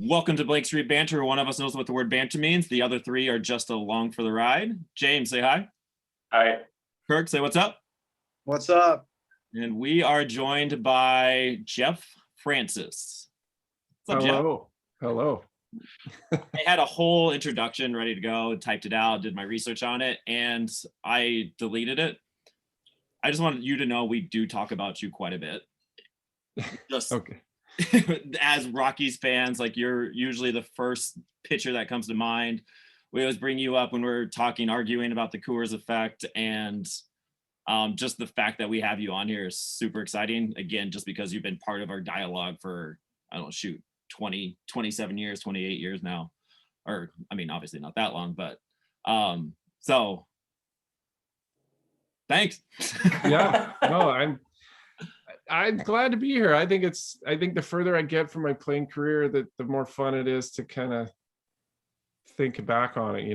Welcome to Blake Street Banter. One of us knows what the word banter means. The other three are just along for the ride. James, say hi. Hi. Kirk, say what's up. What's up? And we are joined by Jeff Francis. What's up, Hello. Jeff? Hello. I had a whole introduction ready to go, typed it out, did my research on it, and I deleted it. I just wanted you to know we do talk about you quite a bit. Just Okay. as Rockies fans, like you're usually the first pitcher that comes to mind. We always bring you up when we're talking, arguing about the Coors effect, and just the fact that we have you on here is super exciting. Again, just because you've been part of our dialogue for, 27 years, 28 years now. Or, I mean, obviously not that long, but so thanks. Yeah. No, I'm glad to be here. I think the further I get from my playing career, the more fun it is to kind of think back on it.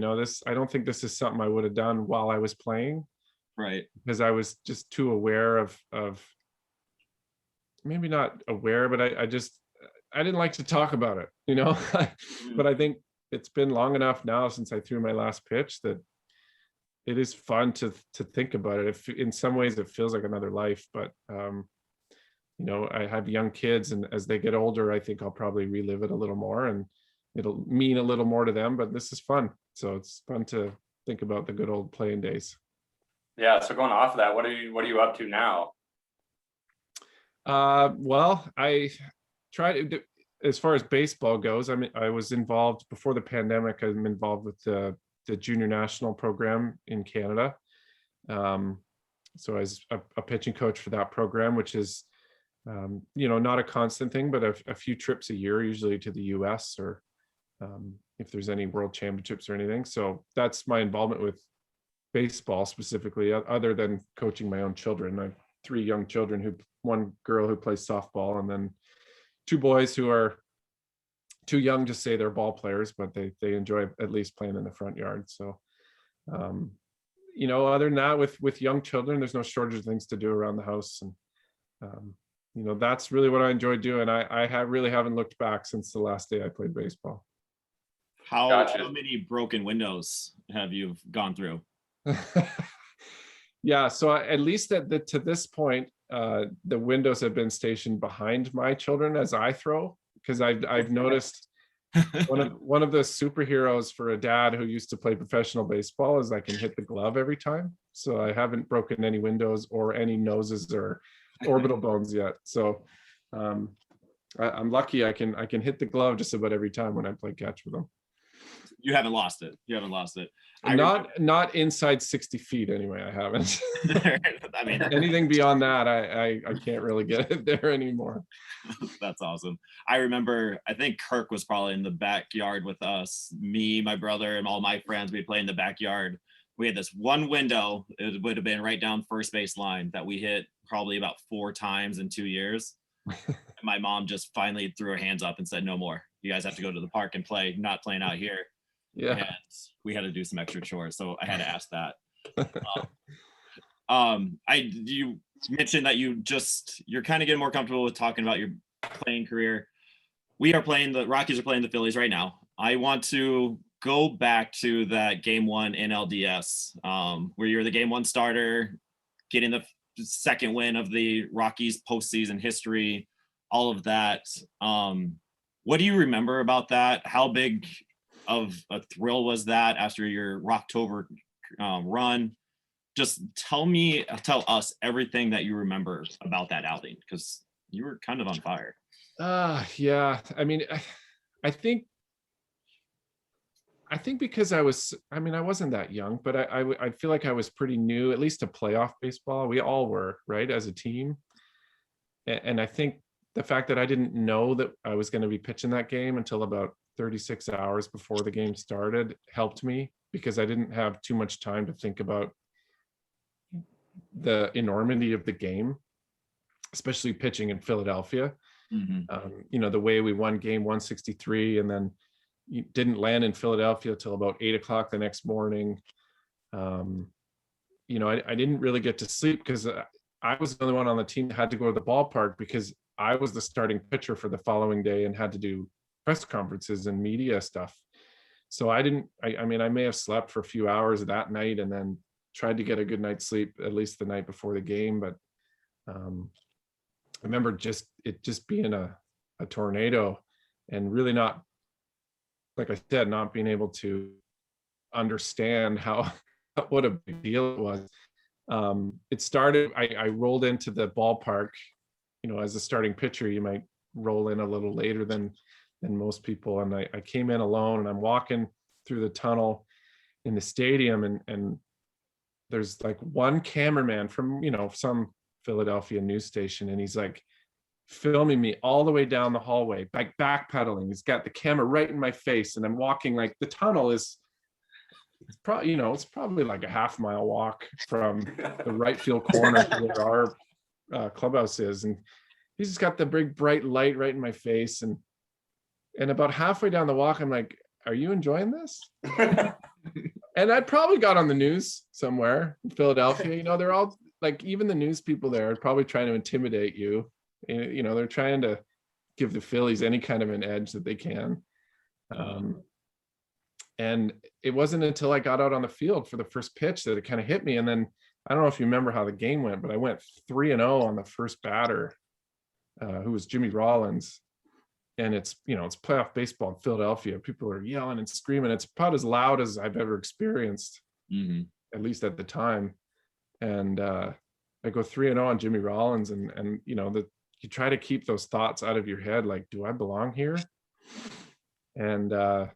I don't think this is something I would have done while I was playing. Right. Because I was just too aware of maybe not aware, but I didn't like to talk about it, But I think it's been long enough now since I threw my last pitch that it is fun to think about it. If in some ways it feels like another life, but I have young kids, and as they get older, I think I'll probably relive it a little more, and it'll mean a little more to them. But this is fun, so it's fun to think about the good old playing days. Yeah. So going off of that, what are you up to now? Well, I tried to, as far as baseball goes. I was involved before the pandemic. I'm involved with the junior national program in Canada. So I was a pitching coach for that program, which is, not a constant thing, but a few trips a year, usually to the US or if there's any world championships or anything. So that's my involvement with baseball specifically, other than coaching my own children. I have 3 young children, one girl who plays softball, and then 2 boys who are too young to say they're ball players, but they enjoy at least playing in the front yard. So, other than that, with young children, there's no shortage of things to do around the house. And, that's really what I enjoy doing. I really haven't looked back since the last day I played baseball. How many broken windows have you gone through? Yeah, so at least to this point, the windows have been stationed behind my children as I throw, because I've noticed one of the superheroes for a dad who used to play professional baseball is I can hit the glove every time. So I haven't broken any windows or any noses or orbital bones yet. So I'm lucky. I can hit the glove just about every time when I play catch with them. You haven't lost it. Not inside 60 feet anyway. I haven't. I mean, anything beyond that, I can't really get it there anymore. That's awesome. I remember, I think Kirk was probably in the backyard with us, me, my brother, and all my friends. We'd play in the backyard. We had this one window. It would have been right down first base line that we hit probably about 4 times in 2 years. My mom just finally threw her hands up and said, "No more. You guys have to go to the park and play. Not playing out here." Yeah. And we had to do some extra chores, so I had to ask that. You mentioned that you're kind of getting more comfortable with talking about your playing career. The Rockies are playing the Phillies right now. I want to go back to that game 1 NLDS, where you're the game 1 starter, getting the second win of the Rockies postseason history, all of that. What do you remember about that? How big of a thrill was that after your Rocktober run? Just tell us everything that you remember about that outing, because you were kind of on fire. Yeah. I mean, I think because I wasn't that young, but I feel like I was pretty new, at least to playoff baseball. We all were, right, as a team. And I think the fact that I didn't know that I was going to be pitching that game until about 36 hours before the game started helped me, because I didn't have too much time to think about the enormity of the game, especially pitching in Philadelphia. Mm-hmm. The way we won game 163 and then didn't land in Philadelphia till about 8 o'clock the next morning. I didn't really get to sleep because I was the only one on the team that had to go to the ballpark, because I was the starting pitcher for the following day and had to do press conferences and media stuff. So I mean, I may have slept for a few hours that night and then tried to get a good night's sleep, at least the night before the game. But I remember it just being a tornado and really not, like I said, not being able to understand what a big deal it was. It started, I rolled into the ballpark, as a starting pitcher, you might roll in a little later than most people. And I came in alone, and I'm walking through the tunnel in the stadium, and there's like one cameraman from, some Philadelphia news station, and he's like filming me all the way down the hallway, like backpedaling. He's got the camera right in my face, and I'm walking, like the tunnel is, it's probably like a half-mile walk from the right field corner to where our clubhouse is, and he's just got the big bright light right in my face, and about halfway down the walk, I'm like, are you enjoying this? And I probably got on the news somewhere in Philadelphia. They're all like, even the news people there are probably trying to intimidate you. They're trying to give the Phillies any kind of an edge that they can. And it wasn't until I got out on the field for the first pitch that it kind of hit me. And then I don't know if you remember how the game went, but I went 3-0 on the first batter, who was Jimmy Rollins. And it's playoff baseball in Philadelphia. People are yelling and screaming. It's about as loud as I've ever experienced, at least at the time. And I go 3-0 on Jimmy Rollins, and you try to keep those thoughts out of your head, like, do I belong here? And I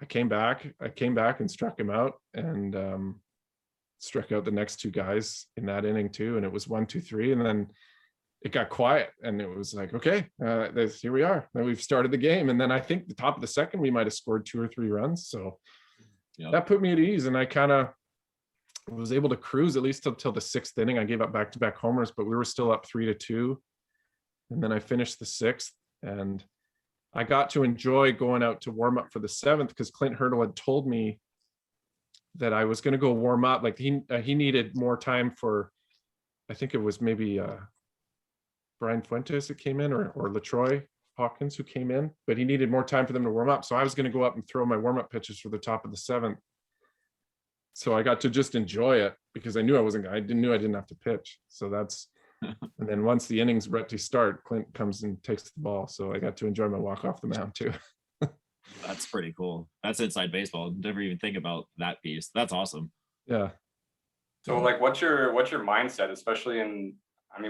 came back and struck him out, and struck out the next two guys in that inning too. And it was 1-2-3, and then it got quiet, and it was like, okay, here we are. Now we've started the game. And then I think the top of the second, we might've scored 2 or 3 runs. So that put me at ease, and I kind of was able to cruise at least till the 6th inning. I gave up back-to-back homers, but we were still up 3-2. And then I finished the 6th, and I got to enjoy going out to warm up for the 7th, because Clint Hurdle had told me that I was going to go warm up. Like he needed more time for, I think it was maybe Brian Fuentes that came in, or LaTroy Hawkins who came in, but he needed more time for them to warm up. So I was going to go up and throw my warm-up pitches for the top of the 7th. So I got to just enjoy it, because I knew I didn't have to pitch. So that's, and then once the innings were to start, Clint comes and takes the ball. So I got to enjoy my walk off the mound too. That's pretty cool. That's inside baseball. Never even think about that piece. That's awesome. Yeah. So like, what's your mindset, especially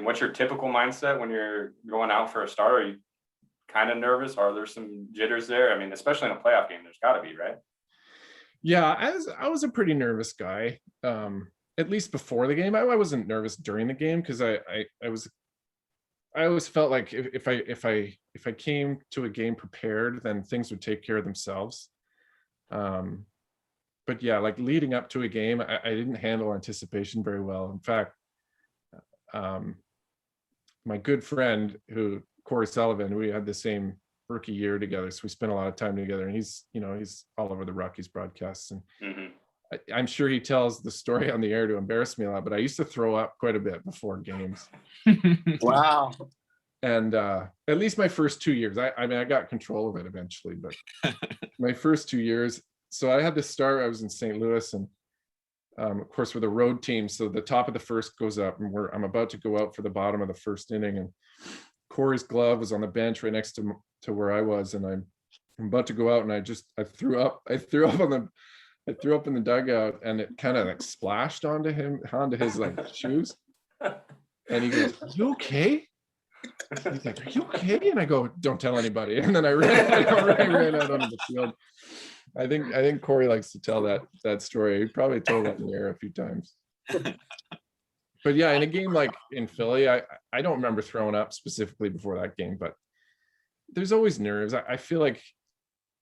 what's your typical mindset when you're going out for a start? Are you kind of nervous? Are there some jitters there? Especially in a playoff game, there's got to be, right? Yeah, I was a pretty nervous guy. At least before the game. I wasn't nervous during the game, because I always felt like if I came to a game prepared, then things would take care of themselves. But yeah, like leading up to a game, I didn't handle anticipation very well. In fact, my good friend Corey Sullivan, we had the same rookie year together, so we spent a lot of time together, and he's all over the Rockies broadcasts, and I'm sure he tells the story on the air to embarrass me a lot, but I used to throw up quite a bit before games. Wow. And at least my first 2 years, I got control of it eventually, but my first 2 years, so I had to start, I was in St. Louis, and of course, we're the road team, so the top of the first goes up, and I'm about to go out for the bottom of the first inning, and Corey's glove was on the bench right next to where I was, and I'm about to go out, and I threw up in the dugout, and it kind of like splashed onto his like shoes, and he goes, "Are you okay?" He's like, "Are you okay?" And I go, "Don't tell anybody." And then I ran out onto the field. I think Corey likes to tell that story. He probably told that in the air a few times. But yeah, in a game like in Philly, I don't remember throwing up specifically before that game, but there's always nerves. I feel like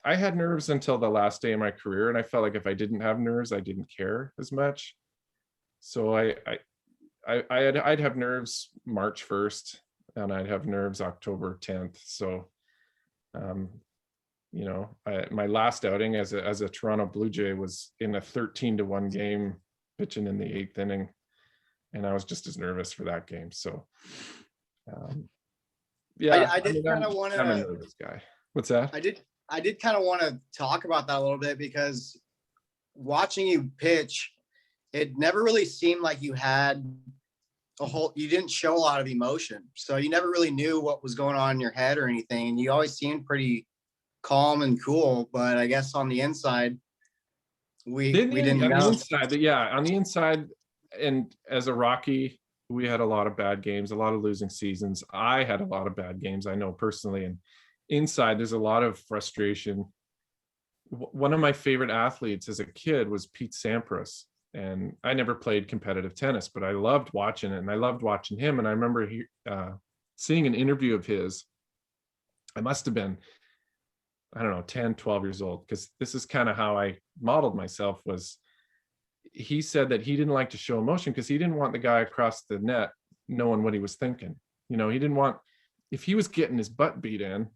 I had nerves until the last day of my career, and I felt like if I didn't have nerves, I didn't care as much. So I'd have nerves March 1st, and I'd have nerves October 10th. So, my last outing as a Toronto Blue Jay was in a 13-1 game, pitching in the 8th inning, and I was just as nervous for that game. So, yeah, I just kind of want I'm a to. nervous guy. What's that? I did kind of want to talk about that a little bit, because watching you pitch, it never really seemed like you had you didn't show a lot of emotion. So you never really knew what was going on in your head or anything. And you always seemed pretty calm and cool, but I guess on the inside, we didn't on know. the inside, yeah, on the inside, and as a Rocky, we had a lot of bad games, a lot of losing seasons. I had a lot of bad games, I know personally, and inside there's a lot of frustration. One of my favorite athletes as a kid was Pete Sampras, and I never played competitive tennis, but I loved watching it, and I loved watching him. And I remember seeing an interview of his. I must have been, I don't know, 10, 12 years old, because this is kind of how I modeled myself. Was he said that he didn't like to show emotion because he didn't want the guy across the net knowing what he was thinking. He didn't want, if he was getting his butt beat in,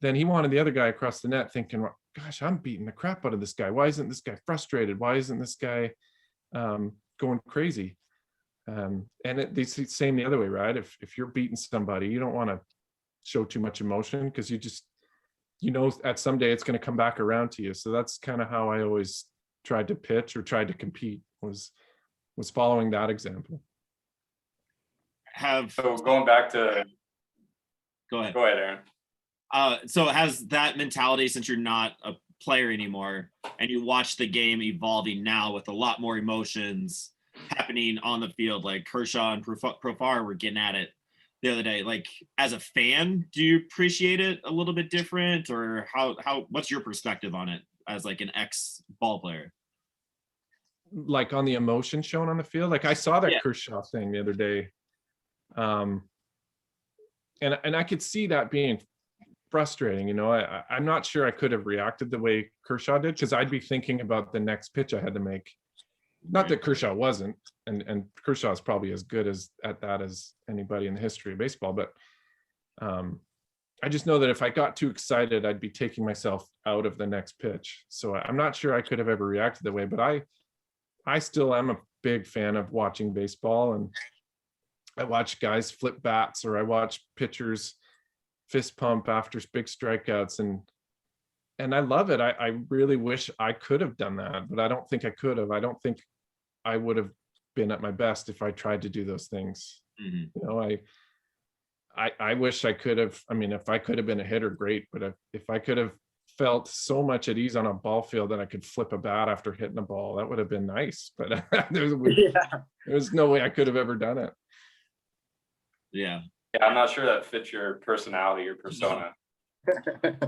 then he wanted the other guy across the net thinking, gosh, I'm beating the crap out of this guy. Why isn't this guy frustrated? Why isn't this guy going crazy? And it's the same the other way, right? If you're beating somebody, you don't want to show too much emotion, because at some day it's going to come back around to you. So that's kind of how I always tried to pitch or tried to compete, was following that example. So going back to, Go ahead, Aaron. So has that mentality, since you're not a player anymore and you watch the game evolving now with a lot more emotions happening on the field, like Kershaw and Profar were getting at it the other day, like as a fan, do you appreciate it a little bit different, or what's your perspective on it as like an ex ball player? Like on the emotion shown on the field, like I saw that Yeah. Kershaw thing the other day, and I could see that being frustrating. I'm not sure I could have reacted the way Kershaw did, because I'd be thinking about the next pitch I had to make. Not that Kershaw wasn't, and Kershaw is probably as good at that as anybody in the history of baseball, but I just know that if I got too excited, I'd be taking myself out of the next pitch. So I'm not sure I could have ever reacted that way, but I still am a big fan of watching baseball, and I watch guys flip bats, or I watch pitchers fist pump after big strikeouts, and I love it. I really wish I could have done that, but I don't think I could have. I don't think I would have been at my best if I tried to do those things. Mm-hmm. I wish I could have. I mean, if I could have been a hitter, great, but if I could have felt so much at ease on a ball field that I could flip a bat after hitting a ball, that would have been nice, but there's no way I could have ever done it. Yeah, I'm not sure that fits your personality or persona.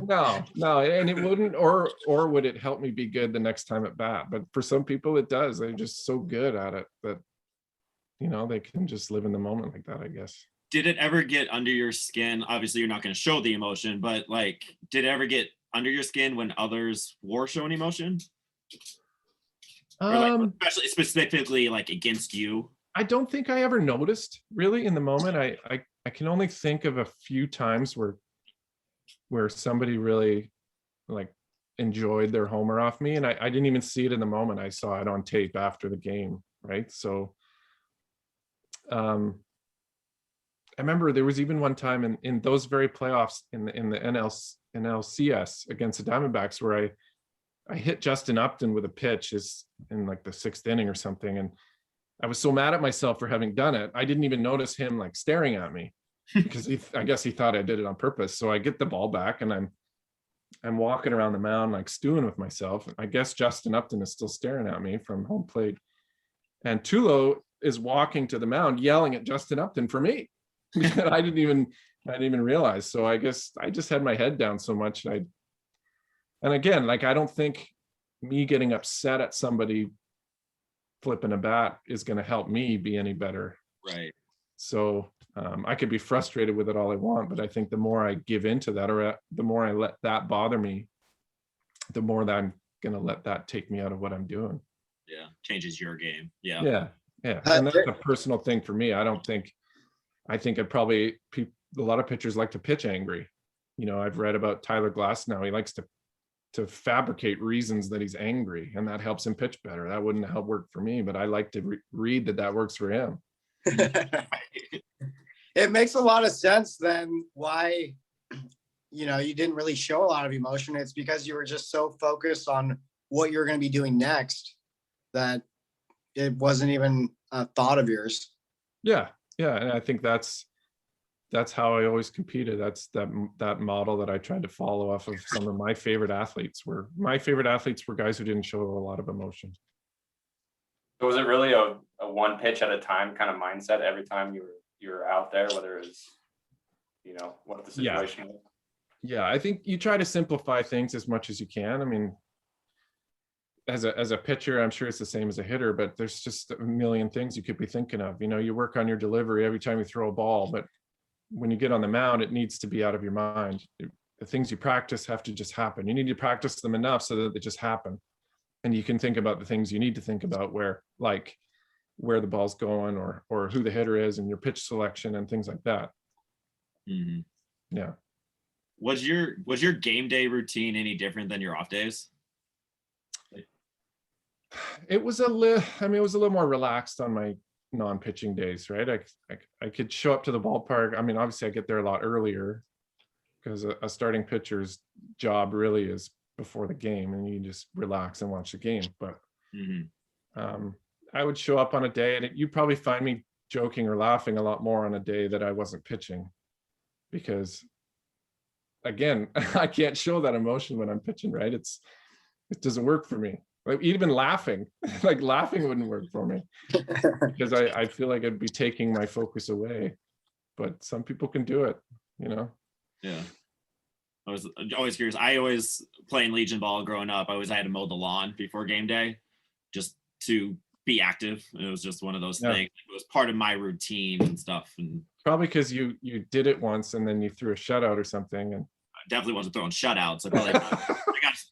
No, and it wouldn't, or would it help me be good the next time at bat? But for some people it does. They're just so good at it that they can just live in the moment like that, I guess. Did it ever get under your skin? Obviously you're not going to show the emotion, but like, did it ever get under your skin when others were showing emotion? Or like, especially specifically like against you? I don't think I ever noticed really in the moment. I can only think of a few times where somebody really like enjoyed their homer off me, and I didn't even see it in the moment. I saw it on tape after the game, right? So I remember there was even one time in those very playoffs in the NLCS against the Diamondbacks where I hit Justin Upton with a pitch in like the 6th inning or something, and I was so mad at myself for having done it. I didn't even notice him like staring at me because I guess he thought I did it on purpose. So I get the ball back and I'm walking around the mound like stewing with myself. I guess Justin Upton is still staring at me from home plate, and Tulo is walking to the mound yelling at Justin Upton for me. I didn't even realize. So I guess I just had my head down so much. And again, like, I don't think me getting upset at somebody flipping a bat is going to help me be any better. Right. So I could be frustrated with it all I want, but I think the more I give into that, or the more I let that bother me, the more that I'm going to let that take me out of what I'm doing. Yeah. Changes your game. Yeah. Yeah. And that's a personal thing for me. I think a lot of pitchers like to pitch angry. I've read about Tyler Glass now. He likes to fabricate reasons that he's angry, and that helps him pitch better. That wouldn't help work for me, but I like to read that works for him. It makes a lot of sense then why you didn't really show a lot of emotion. It's because you were just so focused on what you're going to be doing next that it wasn't even a thought of yours. Yeah, and I think that's how I always competed. That's that model that I tried to follow off of some of my favorite athletes. My favorite athletes were guys who didn't show a lot of emotion. So was it really a one pitch at a time kind of mindset every time you were out there, whether it's, what the situation was? Yeah, I think you try to simplify things as much as you can. I mean, as a pitcher, I'm sure it's the same as a hitter, but there's just a million things you could be thinking of. You work on your delivery every time you throw a ball, but when you get on the mound, it needs to be out of your mind. The things you practice have to just happen. You need to practice them enough so that they just happen. And you can think about the things you need to think about, where the ball's going, or who the hitter is, and your pitch selection and things like that. Mhm. Yeah. Was your game day routine any different than your off days? It was a little more relaxed on my non-pitching days, right? I could show up to the ballpark. I mean, obviously I get there a lot earlier because a starting pitcher's job really is before the game, and you just relax and watch the game. But I would show up on a day, and you'd probably find me joking or laughing a lot more on a day that I wasn't pitching, because again, I can't show that emotion when I'm pitching, right? It doesn't work for me. Like even laughing, laughing wouldn't work for me because I feel like I'd be taking my focus away. But some people can do it, Yeah. I was always curious. I always, playing Legion ball growing up, I had to mow the lawn before game day just to be active. It was just one of those things. It was part of my routine and stuff. And probably because you did it once and then you threw a shutout or something. And I definitely wasn't throwing shutouts. I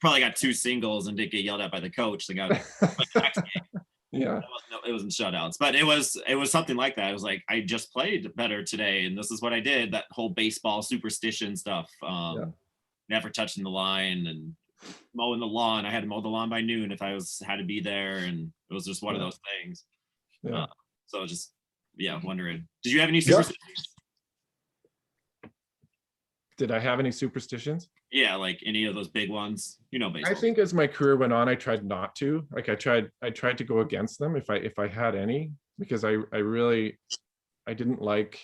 probably got 2 singles and didn't get yelled at by the coach. The next game. Yeah. It wasn't shutouts, but it was something like that. It was like, I just played better today, and this is what I did. That whole baseball superstition stuff. Never touching the line and mowing the lawn. I had to mow the lawn by noon if I had to be there, and it was just one of those things. Yeah. So just wondering, did you have any superstitions? Did I have any superstitions? Yeah, like any of those big ones, baseball. I think as my career went on, I tried not to. Like I tried to go against them if I had any, because I didn't like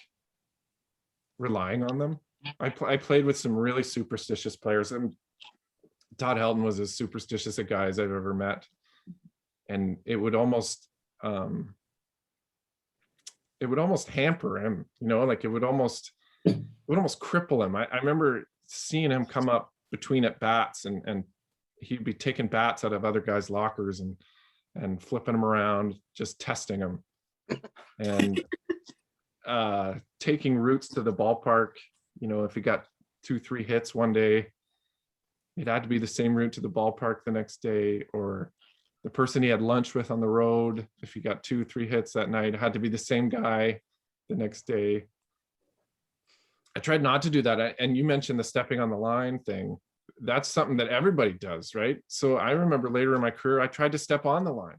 relying on them. I played with some really superstitious players, and Todd Helton was as superstitious a guy as I've ever met, and it would almost hamper him, like it would almost cripple him. I remember seeing him come up between at bats, and he'd be taking bats out of other guys' lockers and flipping them around, just testing them, and taking routes to the ballpark. If he got 2-3 hits one day, it had to be the same route to the ballpark the next day, or the person he had lunch with on the road, if he got 2-3 hits that night, it had to be the same guy the next day. I tried not to do that. And you mentioned the stepping on the line thing. That's something that everybody does, right? So I remember later in my career, I tried to step on the line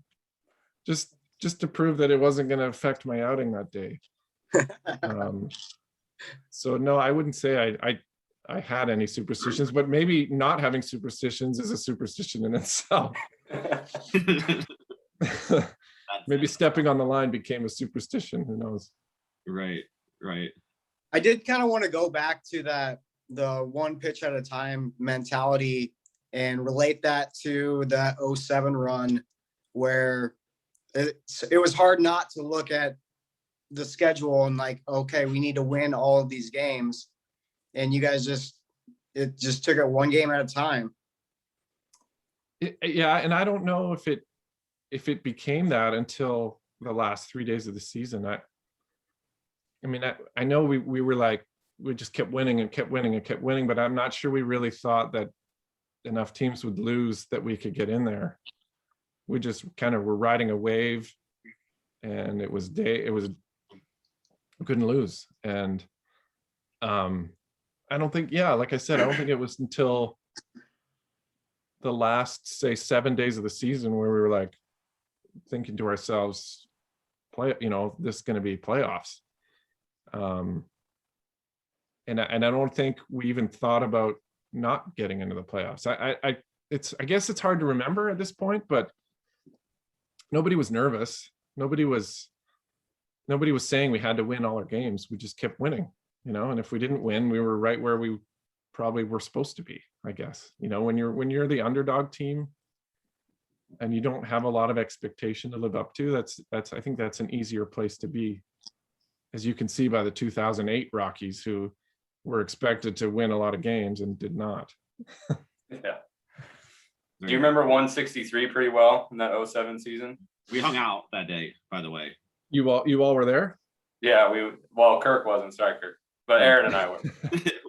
just to prove that it wasn't going to affect my outing that day. So no, I wouldn't say I had any superstitions, but maybe not having superstitions is a superstition in itself. Maybe stepping on the line became a superstition. Who knows? Right. I did kind of want to go back to the one pitch at a time mentality and relate that to that 07 run, where it was hard not to look at the schedule and like, okay, we need to win all of these games. And you guys just took it one game at a time. Yeah. And I don't know if it became that until the last 3 days of the season. I know we were like, we just kept winning and kept winning and kept winning, but I'm not sure we really thought that enough teams would lose that we could get in there. We just kind of were riding a wave, and we couldn't lose. And I don't think, like I said, I don't think it was until the last, say, 7 days of the season where we were like thinking to ourselves, this is going to be playoffs. and I don't think we even thought about not getting into the playoffs. I guess it's hard to remember at this point, but nobody was nervous. Nobody was saying we had to win all our games. We just kept winning, and if we didn't win, we were right where we probably were supposed to be, I guess. When you're the underdog team and you don't have a lot of expectation to live up to, I think that's an easier place to be, as you can see by the 2008 Rockies, who were expected to win a lot of games and did not. Yeah. Do you remember 163 pretty well in that 07 season? We hung out that day, by the way. You all were there? Yeah, Kirk wasn't, sorry, Kirk, but Aaron and I were.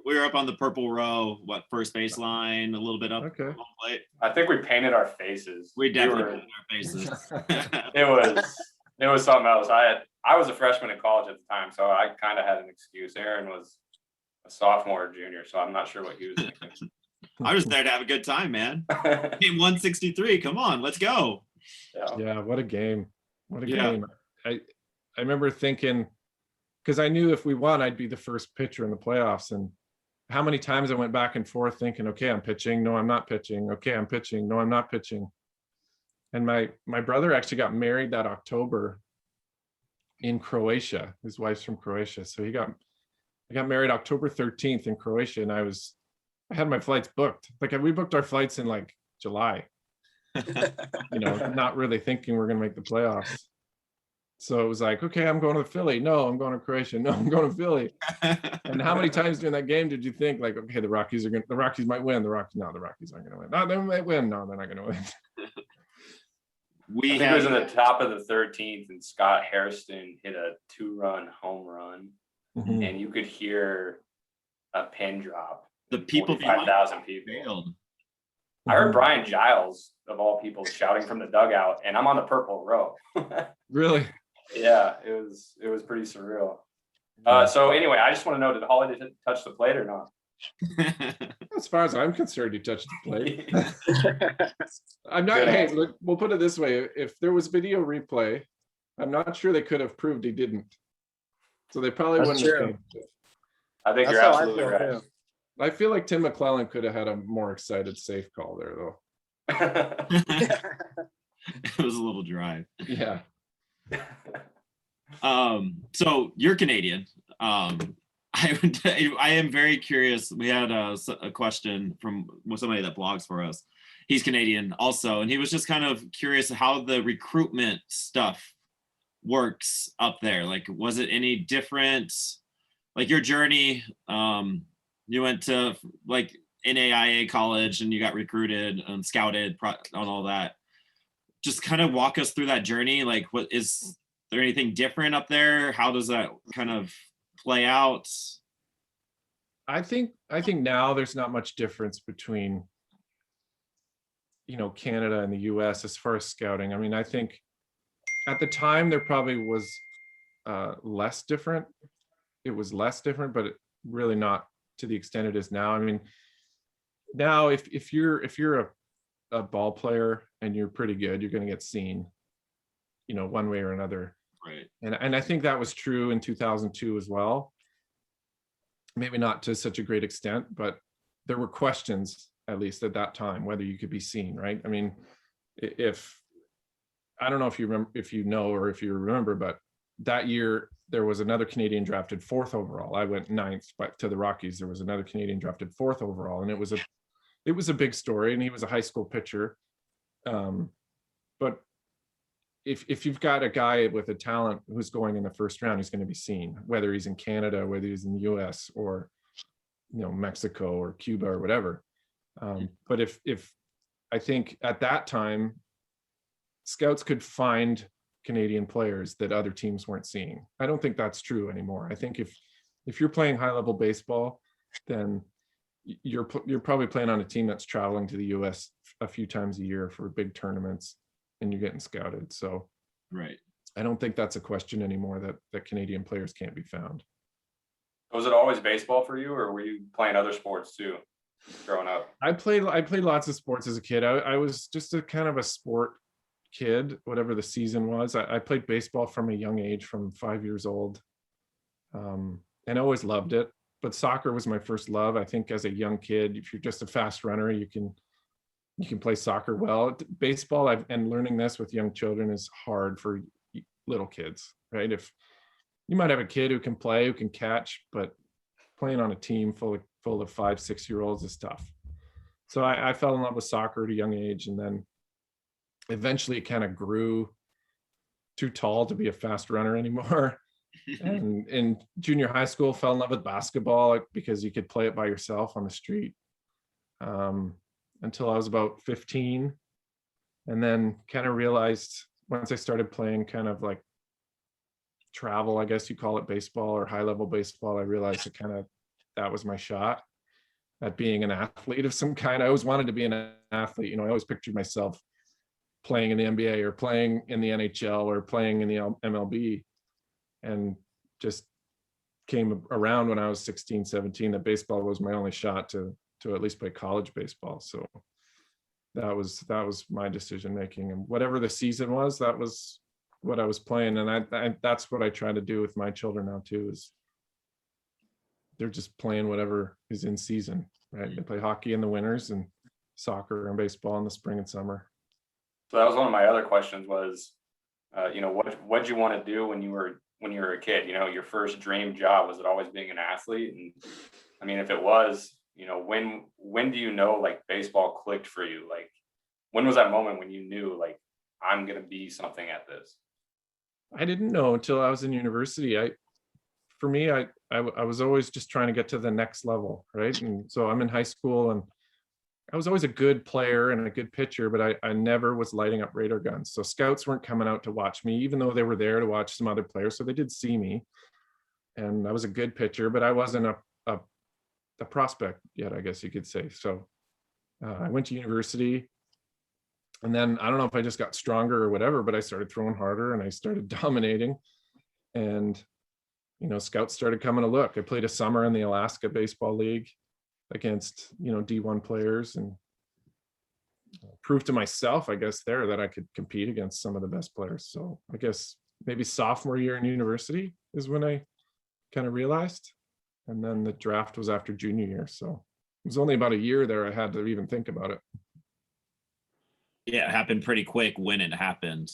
We were up on the purple row, first baseline, a little bit up. Okay. Home plate. I think we painted our faces. We definitely painted our faces. It was something else. I was a freshman in college at the time, so I kind of had an excuse. Aaron was a sophomore or junior, so I'm not sure what he was thinking. I was there to have a good time, man. Game 163. Come on, let's go. Yeah, what a game. What a Yeah. game. I remember thinking, because I knew if we won, I'd be the first pitcher in the playoffs. And how many times I went back and forth thinking, okay, I'm pitching. No, I'm not pitching. Okay, I'm pitching. No, I'm not pitching. And my brother actually got married that October in Croatia. His wife's from Croatia. So I got married October 13th in Croatia, and I had my flights booked. Like, we booked our flights in like July, not really thinking we're going to make the playoffs. So it was like, okay, I'm going to Philly. No, I'm going to Croatia. No, I'm going to Philly. And how many times during that game did you think, like, okay, the Rockies might win. The Rockies aren't going to win. No, they might win. No, they're not going to win. I think it was in the top of the 13th, and Scott Hairston hit a 2-run home run, and you could hear a pin drop. The people, 5,000 people. I heard Brian Giles, of all people, shouting from the dugout, and I'm on the purple row. Really? Yeah, it was pretty surreal. So anyway, I just want to know, did Holiday touch the plate or not? As far as I'm concerned, he touched the plate. I'm not. Hey, look, we'll put it this way: if there was video replay, I'm not sure they could have proved he didn't. So they probably wouldn't have changed it. I think you're absolutely right. I feel like Tim McClellan could have had a more excited safe call there, though. It was a little dry. Yeah. So you're Canadian. I am very curious. We had a question from somebody that blogs for us. He's Canadian also, and he was just kind of curious how the recruitment stuff works up there. Like, was it any different? Like your journey, you went to like NAIA college and you got recruited and scouted on all that. Just kind of walk us through that journey. Like, what is there anything different up there? How does that kind of play out? I think now there's not much difference between Canada and the US as far as scouting. I mean, I think at the time there probably was less different. It was less different, but really not to the extent it is now. I mean, now if you're a ball player and you're pretty good, you're going to get seen, one way or another. Right. And I think that was true in 2002 as well. Maybe not to such a great extent, but there were questions, at least at that time, whether you could be seen, right? I mean, I don't know if you remember, but that year there was another Canadian drafted 4th overall. I went 9th, but to the Rockies, there was another Canadian drafted 4th overall, and it was a big story, and he was a high school pitcher. But if you've got a guy with a talent who's going in the first round, he's going to be seen, whether he's in Canada, whether he's in the US, or Mexico or Cuba or whatever. But if I think at that time, scouts could find Canadian players that other teams weren't seeing. I don't think that's true anymore. I think if you're playing high level baseball, then you're probably playing on a team that's traveling to the US a few times a year for big tournaments, and you're getting scouted. So right. I don't think that's a question anymore that Canadian players can't be found. Was it always baseball for you, or were you playing other sports too growing up? I played lots of sports as a kid. I was just a kind of a sport kid, whatever the season was. I played baseball from a young age, from 5 years old. And I always loved it, but soccer was my first love. I think as a young kid, if you're just a fast runner, you can play soccer well. Baseball, and learning this with young children is hard for little kids, right? If you might have a kid who can play, who can catch, but playing on a team full of 5-6-year-olds is tough. So I fell in love with soccer at a young age, and then eventually it kind of grew too tall to be a fast runner anymore. And in junior high school, fell in love with basketball because you could play it by yourself on the street. Until I was about 15, and then kind of realized once I started playing kind of like travel, I guess you call it, baseball or high level baseball, I realized that was my shot at being an athlete of some kind. I always wanted to be an athlete. You know, I always pictured myself playing in the NBA or playing in the NHL or playing in the MLB, and just came around when I was 16, 17 that baseball was my only shot to at least play college baseball. So that was my decision making, and whatever the season was, that was what I was playing. And I that's what I try to do with my children now too, is they're just playing whatever is in season, right? They play hockey in the winters and soccer and baseball in the spring and summer. So that was one of my other questions was, what'd you want to do when you were a kid? You know, your first dream job, was it always being an athlete? And I mean, if it was, when do you know like baseball clicked for you? Like, when was that moment when you knew like, I'm going to be something at this? I didn't know until I was in university. For me, I was always just trying to get to the next level, right? And so I'm in high school, and I was always a good player and a good pitcher, but I never was lighting up radar guns. So scouts weren't coming out to watch me, even though they were there to watch some other players. So they did see me, and I was a good pitcher, but I wasn't a prospect yet, I guess you could say. So I went to university, and then I don't know if I just got stronger or whatever, but I started throwing harder and I started dominating, and scouts started coming to look. I played a summer in the Alaska Baseball League against D1 players, and proved to myself, I guess, there that I could compete against some of the best players. So I guess maybe sophomore year in university is when I kind of realized. And then the draft was after junior year. So it was only about a year there I had to even think about it. Yeah, it happened pretty quick when it happened.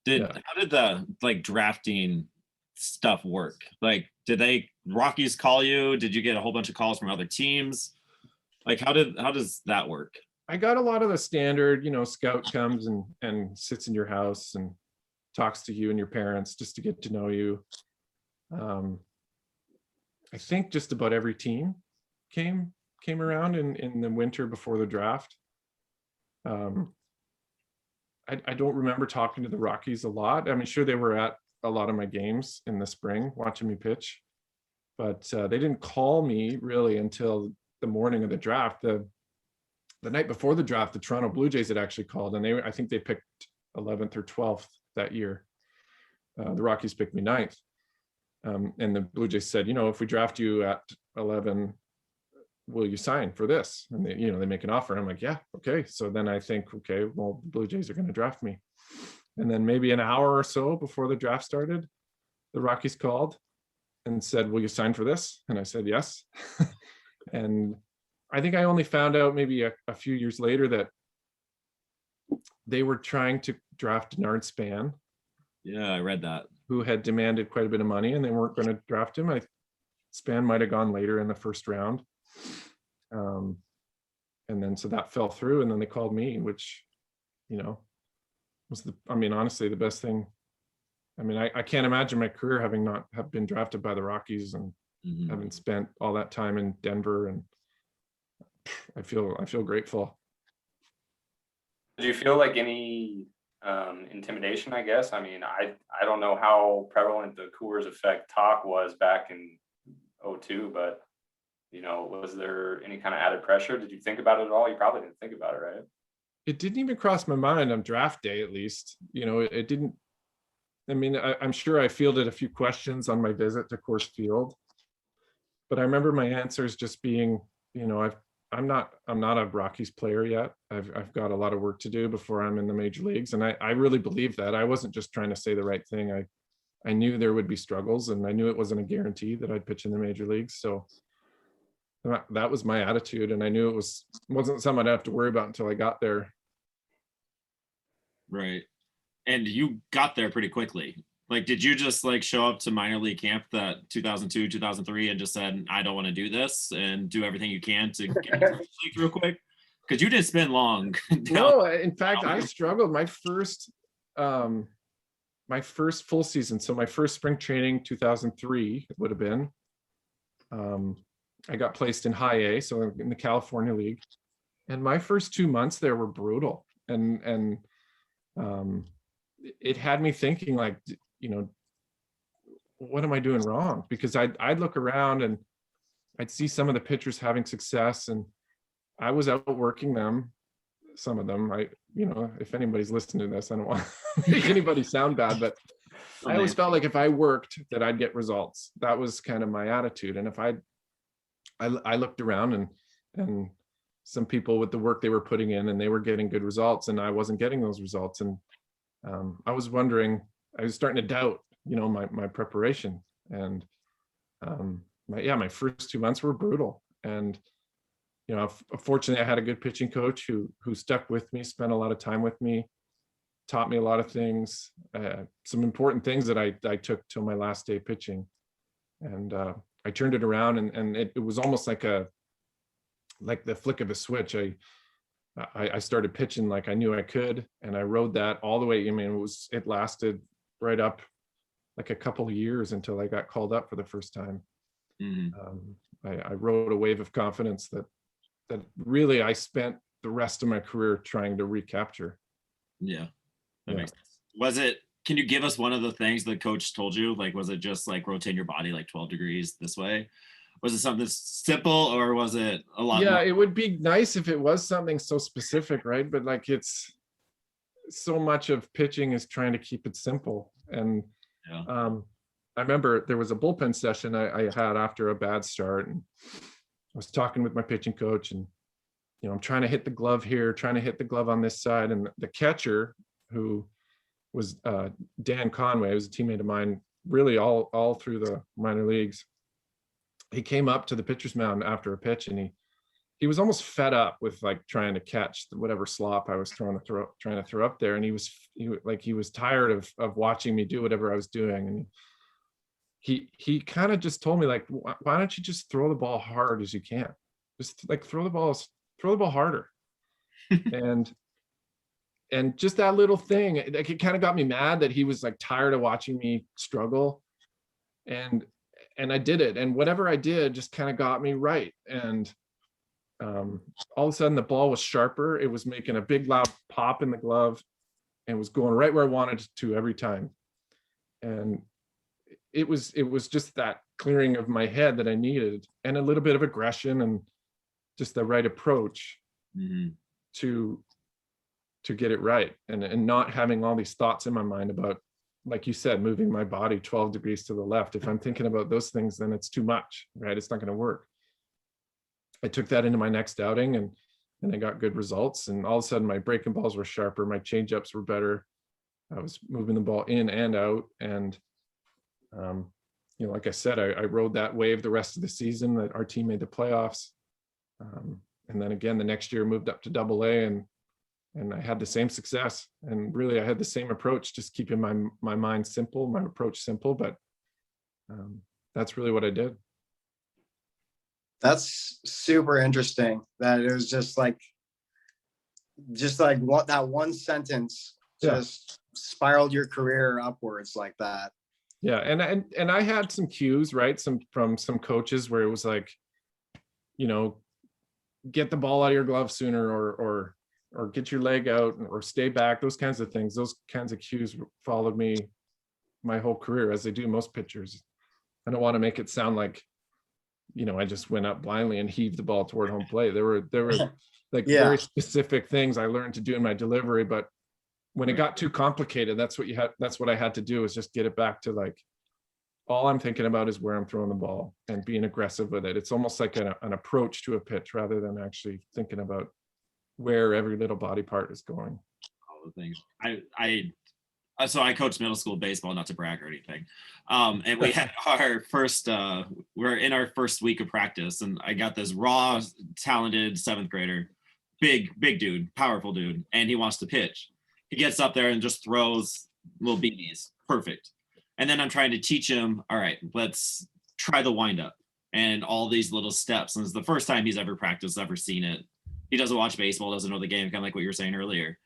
How did the drafting stuff work? Like, did Rockies call you? Did you get a whole bunch of calls from other teams? Like, how does that work? I got a lot of the standard, scout comes and sits in your house and talks to you and your parents just to get to know you. I think just about every team came around in the winter before the draft. I don't remember talking to the Rockies a lot. I mean, sure, they were at a lot of my games in the spring watching me pitch, but they didn't call me really until the morning of the draft. The night before the draft, the Toronto Blue Jays had actually called, and I think they picked 11th or 12th that year. The Rockies picked me 9th. And the Blue Jays said, if we draft you at 11, will you sign for this? And they make an offer. And I'm like, yeah, okay. So then I think, okay, well, the Blue Jays are going to draft me. And then maybe an hour or so before the draft started, the Rockies called and said, will you sign for this? And I said, yes. And I think I only found out maybe a few years later that they were trying to draft Denard Span. Yeah, I read that. Who had demanded quite a bit of money, and they weren't going to draft him. Span might have gone later in the first round. And then so that fell through, and then they called me, which, was honestly the best thing. I mean, I can't imagine my career having not have been drafted by the Rockies and having spent all that time in Denver, and I feel grateful. Did you feel like any intimidation, I guess? I mean, I don't know how prevalent the Coors effect talk was back in 2002, but was there any kind of added pressure? Did you think about it at all? You probably didn't think about it, right? It didn't even cross my mind on draft day, at least. It didn't. I mean, I'm sure I fielded a few questions on my visit to Coors Field, but I remember my answers just being, I'm not a Rockies player yet. I've got a lot of work to do before I'm in the major leagues. And I really believe that. I wasn't just trying to say the right thing. I knew there would be struggles, and I knew it wasn't a guarantee that I'd pitch in the major leagues. So That was my attitude, and I knew it wasn't something I'd have to worry about until I got there. Right. And you got there pretty quickly. Like, did you just like show up to minor league camp that 2002, 2003 and just said, I don't want to do this, and do everything you can to get into the league real quick? Because you didn't spend long. No, in fact, I struggled. My first full season, so my first spring training, 2003 would have been. I got placed in high A, so in the California League, and my first 2 months there were brutal, and it had me thinking, like, you know, what am I doing wrong? Because I'd look around and I'd see some of the pitchers having success, and I was outworking them, some of them. You know, if anybody's listening to this, I don't want to make anybody sound bad, but I always felt like if I worked, that I'd get results. That was kind of my attitude. And if I looked around and some people with the work they were putting in, and they were getting good results, and I wasn't getting those results. And I was wondering, I was starting to doubt, you know, my preparation. And my first 2 months were brutal. And, you know, fortunately I had a good pitching coach who stuck with me, spent a lot of time with me, taught me a lot of things, some important things that I took till my last day pitching. And I turned it around, and it was almost like the flick of a switch. I started pitching like I knew I could, and I rode that all the way. I mean, it lasted right up like a couple of years until I got called up for the first time. I rode a wave of confidence that really I spent the rest of my career trying to recapture. Yeah, that makes sense. Can you give us one of the things the coach told you? Like, was it just like rotate your body like 12 degrees this way? Was it something simple, or was it a lot? Yeah, more? it would be nice if it was something so specific, right? But like, it's so much of pitching is trying to keep it simple. And I remember there was a bullpen session I had after a bad start, and I was talking with my pitching coach, and, you know, I'm trying to hit the glove here, trying to hit the glove on this side. And the catcher, who was Dan Conway, was a teammate of mine, really all through the minor leagues. He came up to the pitcher's mound after a pitch, and he was almost fed up with like trying to catch whatever slop I was trying to throw up there. And he was tired of watching me do whatever I was doing. And he kind of just told me, like, why don't you just throw the ball hard as you can? Just like throw the ball harder. and just that little thing, it kind of got me mad that he was like tired of watching me struggle. And I did it, and whatever I did just kind of got me right. And all of a sudden the ball was sharper. It was making a big loud pop in the glove, and was going right where I wanted it to every time. And it was just that clearing of my head that I needed, and a little bit of aggression, and just the right approach to get it right, and not having all these thoughts in my mind about, like you said, moving my body 12 degrees to the left. If I'm thinking about those things, then it's too much, right? It's not going to work. I took that into my next outing, and I got good results. And all of a sudden my breaking balls were sharper. My changeups were better. I was moving the ball in and out. And, you know, like I said, I rode that wave the rest of the season. That our team made the playoffs. And then again, the next year moved up to AA, and I had the same success. And really I had the same approach, just keeping my mind simple, my approach simple. But that's really what I did. That's super interesting that it was just like what that one sentence just spiraled your career upwards like that. Yeah. And I had some cues, right? From some coaches where it was like, you know, get the ball out of your glove sooner, or get your leg out, or stay back, those kinds of things. Those kinds of cues followed me my whole career, as they do most pitchers. I don't want to make it sound like, you know, I just went up blindly and heaved the ball toward home plate. There were like very specific things I learned to do in my delivery. But when it got too complicated, that's what I had to do, is just get it back to like, all I'm thinking about is where I'm throwing the ball and being aggressive with it. It's almost like an approach to a pitch, rather than actually thinking about where every little body part is going. All the things. I So I coached middle school baseball, not to brag or anything. And we had our first, we're in our first week of practice, and I got this raw, talented 7th grader, big dude, powerful dude, and he wants to pitch. He gets up there and just throws little beanies, perfect. And then I'm trying to teach him, all right, let's try the windup and all these little steps. And it's the first time he's ever practiced, ever seen it. He doesn't watch baseball, doesn't know the game, kind of like what you were saying earlier.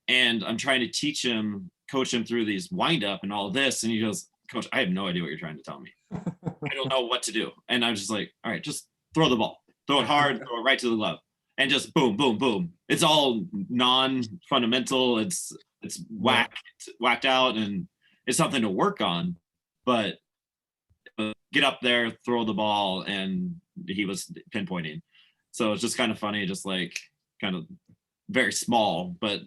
And I'm trying to teach him, coach him through these windup and all this. And he goes, Coach, I have no idea what you're trying to tell me. I don't know what to do. And I'm just like, all right, just throw the ball, throw it hard, throw it right to the glove, and just boom, boom, boom. It's all non-fundamental. It's whacked out, and it's something to work on. But get up there, throw the ball, and he was pinpointing. So it's just kind of funny, just like kind of very small, but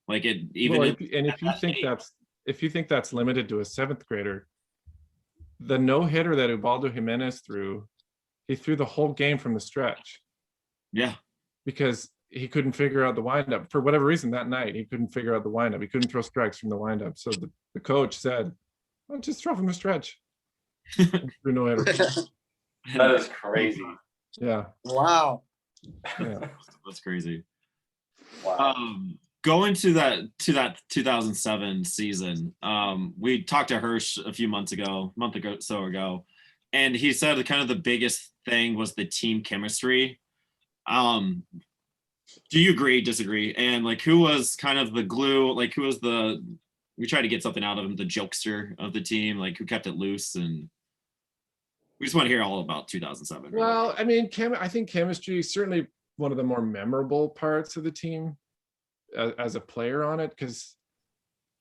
like it even. Well, if you think that's limited to a 7th grader, the no-hitter that Ubaldo Jimenez threw, he threw the whole game from the stretch. Yeah. Because he couldn't figure out the windup for whatever reason that night. He couldn't figure out the windup. He couldn't throw strikes from the windup. So the coach said, well, just throw from the stretch. No-hitter. That is crazy. Yeah. Wow. Yeah. That's crazy. Wow. Going to that 2007 season, we talked to Hirsch a month ago, and he said kind of the biggest thing was the team chemistry. Do you agree, disagree? And like, who was kind of the glue? Like, who was we tried to get something out of him, the jokester of the team, like who kept it loose? And we just want to hear all about 2007. Really. Well, I mean, I think chemistry is certainly one of the more memorable parts of the team as a player on it, because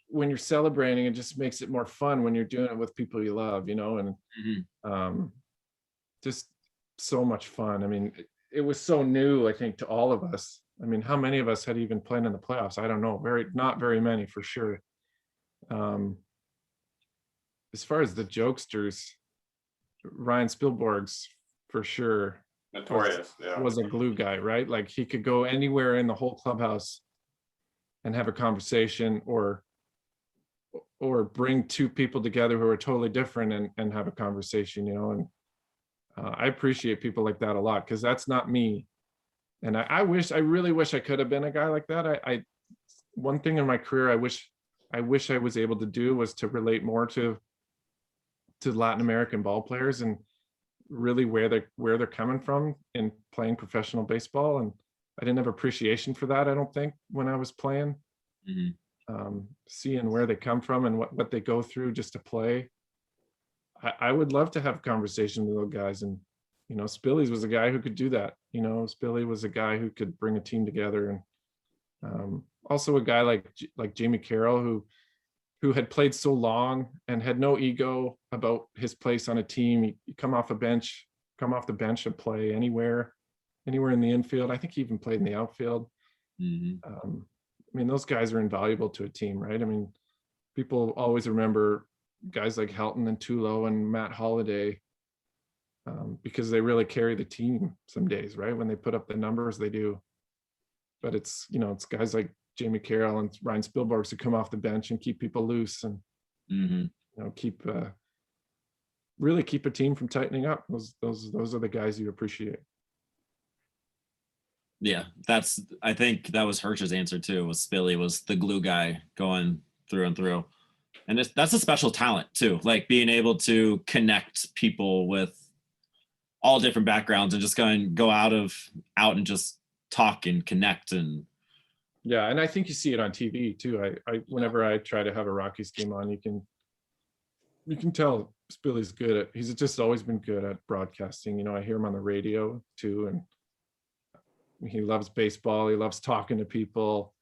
when you're celebrating, it just makes it more fun when you're doing it with people you love, and just so much fun. I mean, it was so new, I think, to all of us. I mean, how many of us had even played in the playoffs? I don't know. Not very many for sure. As far as the jokesters, Ryan Spielborg's for sure Notorious. was a glue guy, right? Like he could go anywhere in the whole clubhouse and have a conversation, or bring two people together who are totally different and have a conversation, and I appreciate people like that a lot, because that's not me. And I really wish I could have been a guy like that. I one thing in my career I wish I was able to do was to relate more to Latin American ball players, and really where they're coming from in playing professional baseball. And I didn't have appreciation for that, I don't think, when I was playing. Seeing where they come from and what they go through just to play. I would love to have a conversation with those guys. And Spillies was a guy who could do that. Spilly was a guy who could bring a team together. And also a guy like Jamie Carroll, who had played so long and had no ego about his place on a team. He come off the bench and play anywhere in the infield. I think he even played in the outfield. I mean, those guys are invaluable to a team, right? I mean, people always remember guys like Helton and Tulo and Matt Holliday, because they really carry the team some days, right? When they put up the numbers they do. But it's guys like Jamie Carroll and Ryan Spielborgs who come off the bench and keep people loose and really keep a team from tightening up. Those are the guys you appreciate. Yeah, I think that was Hirsch's answer too. Was Spilly was the glue guy going through and through, and that's a special talent too. Like being able to connect people with all different backgrounds and just go out and just talk and connect. And yeah, and I think you see it on TV too. I whenever I try to have a Rockies game on, you can tell Spilly's he's just always been good at broadcasting. I hear him on the radio too, and he loves baseball. He loves talking to people.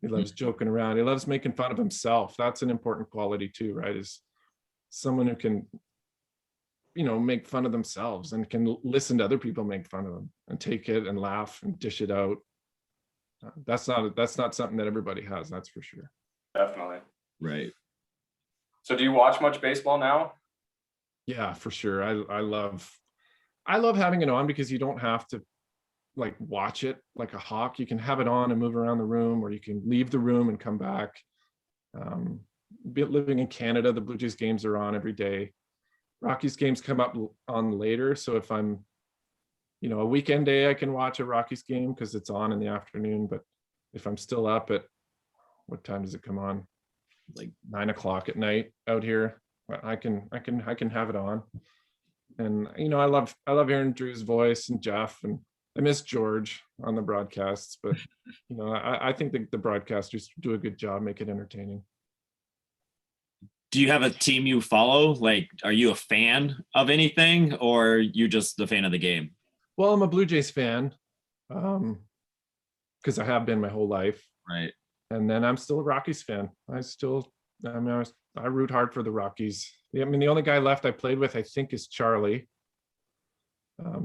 He loves joking around. He loves making fun of himself. That's an important quality too, right? Is someone who can, make fun of themselves and can listen to other people make fun of them and take it and laugh and dish it out. That's not something that everybody has. That's for sure. Definitely. Right. So do you watch much baseball now? Yeah, for sure. I love having it on, because you don't have to like watch it like a hawk. You can have it on and move around the room, or you can leave the room and come back. living in Canada, the Blue Jays games are on every day. Rockies games come up on later. So if I'm, a weekend day, I can watch a Rockies game because it's on in the afternoon. But if I'm still up at, what time does it come on? Like 9 o'clock at night out here, I can have it on. And I love hearing Drew's voice and Jeff, and I miss George on the broadcasts, but I think the broadcasters do a good job, make it entertaining. Do you have a team you follow? Like, are you a fan of anything, or are you just a fan of the game? Well, I'm a Blue Jays fan, because I have been my whole life. Right. And then I'm still a Rockies fan. I root hard for the Rockies. The only guy left I played with, I think, is Charlie.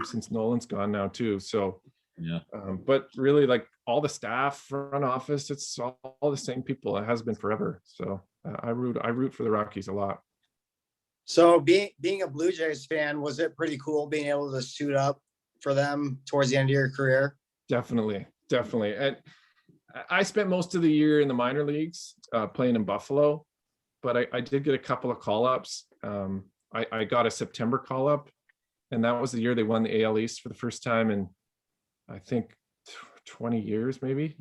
Since Nolan's gone now too. So yeah. But really, like, all the staff, front office, it's all the same people. It has been forever. So I root for the Rockies a lot. So being a Blue Jays fan, was it pretty cool being able to suit up for them towards the end of your career? Definitely. And I spent most of the year in the minor leagues playing in Buffalo, but I did get a couple of call-ups. I got a September call-up, and that was the year they won the AL East for the first time in, I think, 20 years, maybe.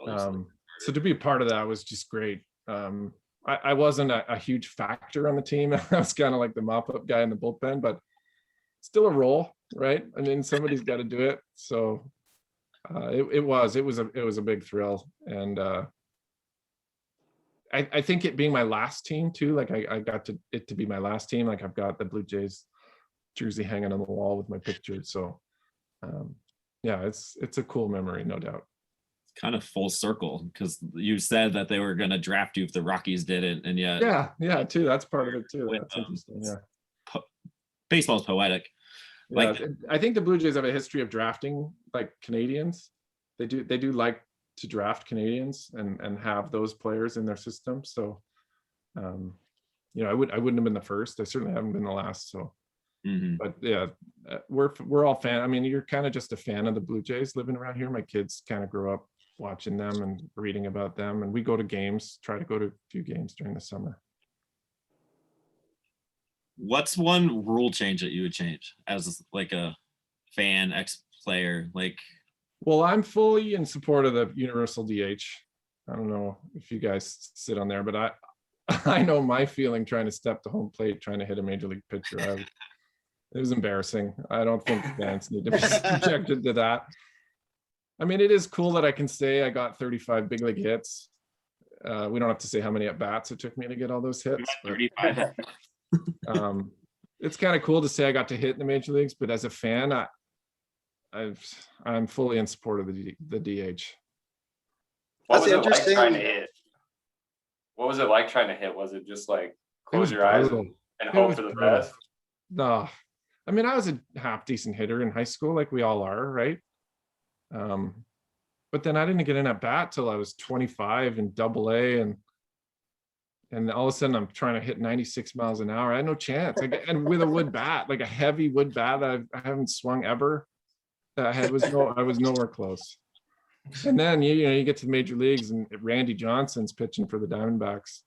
So to be a part of that was just great. I wasn't a huge factor on the team. I was kind of like the mop-up guy in the bullpen, but still a role, right? I mean, somebody's got to do it. So it was a big thrill. And I think it being my last team too, like I got it to be my last team. Like, I've got the Blue Jays jersey hanging on the wall with my picture. So yeah, it's a cool memory, no doubt. It's kind of full circle, because you said that they were going to draft you if the Rockies did it, and yet yeah too, that's part of it too. That's interesting. Yeah, baseball's poetic. Like, I think the Blue Jays have a history of drafting like Canadians. They do like to draft Canadians and have those players in their system. So I wouldn't have been the first. I certainly haven't been the last. So but yeah, we're all fan. I mean, you're kind of just a fan of the Blue Jays living around here. My kids kind of grew up watching them and reading about them, and we go to games, try to go to a few games during the summer. What's one rule change that you would change as like a fan, ex-player? Like, well, I'm fully in support of the universal DH. I don't know if you guys sit on there, but I know my feeling trying to step to home plate, trying to hit a major league pitcher. It was embarrassing. I don't think fans need to be subjected to that. I mean, it is cool that I can say I got 35 big league hits. We don't have to say how many at bats it took me to get all those hits. 35. It's kind of cool to say I got to hit in the major leagues, but as a fan, I'm fully in support of the DH. What That's was it like interesting. trying to hit? What was it like trying to hit? Was it just like close your eyes and hope for the best? No, I mean, I was a half decent hitter in high school, like we all are, right? But then I didn't get in at bat till I was 25 in AA, and all of a sudden I'm trying to hit 96 miles an hour. I had no chance. And with a wood bat, like a heavy wood bat, I haven't swung ever. I was nowhere close. And then you get to the major leagues, and Randy Johnson's pitching for the Diamondbacks.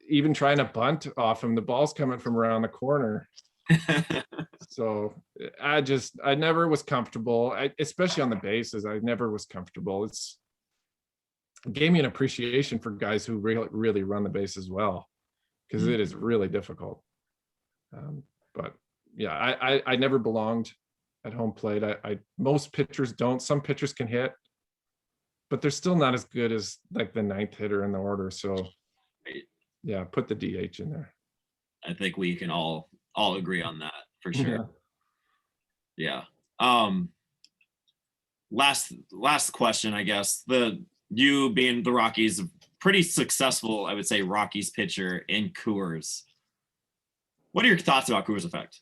Even trying to bunt off him, the ball's coming from around the corner. So I never was comfortable, especially on the bases. I never was comfortable. It gave me an appreciation for guys who really run the bases well, because it is really difficult. But yeah, I never belonged at home plate. Most pitchers don't. Some pitchers can hit, but they're still not as good as like the ninth hitter in the order. So yeah, put the DH in there. I think we can all agree on that for sure. Yeah. Last question, I guess. You being the Rockies, pretty successful, I would say, Rockies pitcher in Coors. What are your thoughts about Coors effect?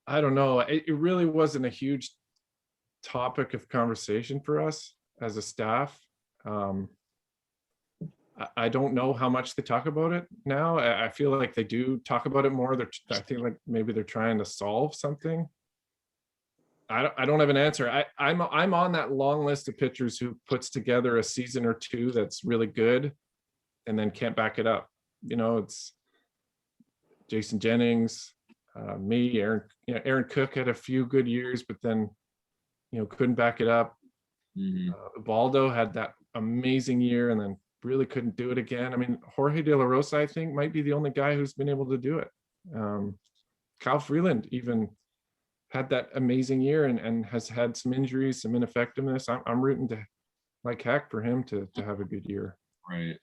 I don't know. It really wasn't a huge topic of conversation for us as a staff. I don't know how much they talk about it now. I feel like they do talk about it more. I think like maybe they're trying to solve something. I don't have an answer. I'm on that long list of pitchers who puts together a season or two that's really good and then can't back it up. It's Jason Jennings, me, Aaron Cook had a few good years, but then couldn't back it up. Ubaldo had that amazing year and then really couldn't do it again. I mean, Jorge De La Rosa, I think, might be the only guy who's been able to do it. Kyle Freeland even had that amazing year and has had some injuries, some ineffectiveness. I'm rooting to like heck for him to have a good year. Right.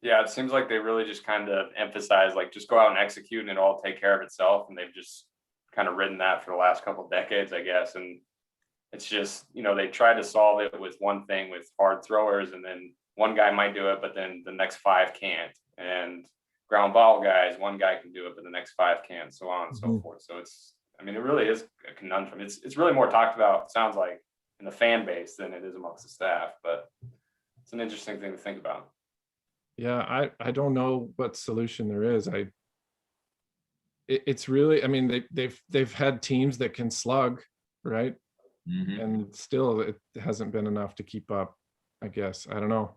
Yeah, it seems like they really just kind of emphasize like just go out and execute and it'll all take care of itself. And they've just kind of ridden that for the last couple of decades, I guess. And it's just, they try to solve it with one thing with hard throwers, and then one guy might do it, but then the next five can't. And ground ball guys, one guy can do it, but the next five can't, so on and so forth. So it really is a conundrum. It's really more talked about, sounds like, in the fan base than it is amongst the staff, but it's an interesting thing to think about. Yeah, I don't know what solution there is. It's really, I mean, they've had teams that can slug, right? And still it hasn't been enough to keep up, I guess. I don't know.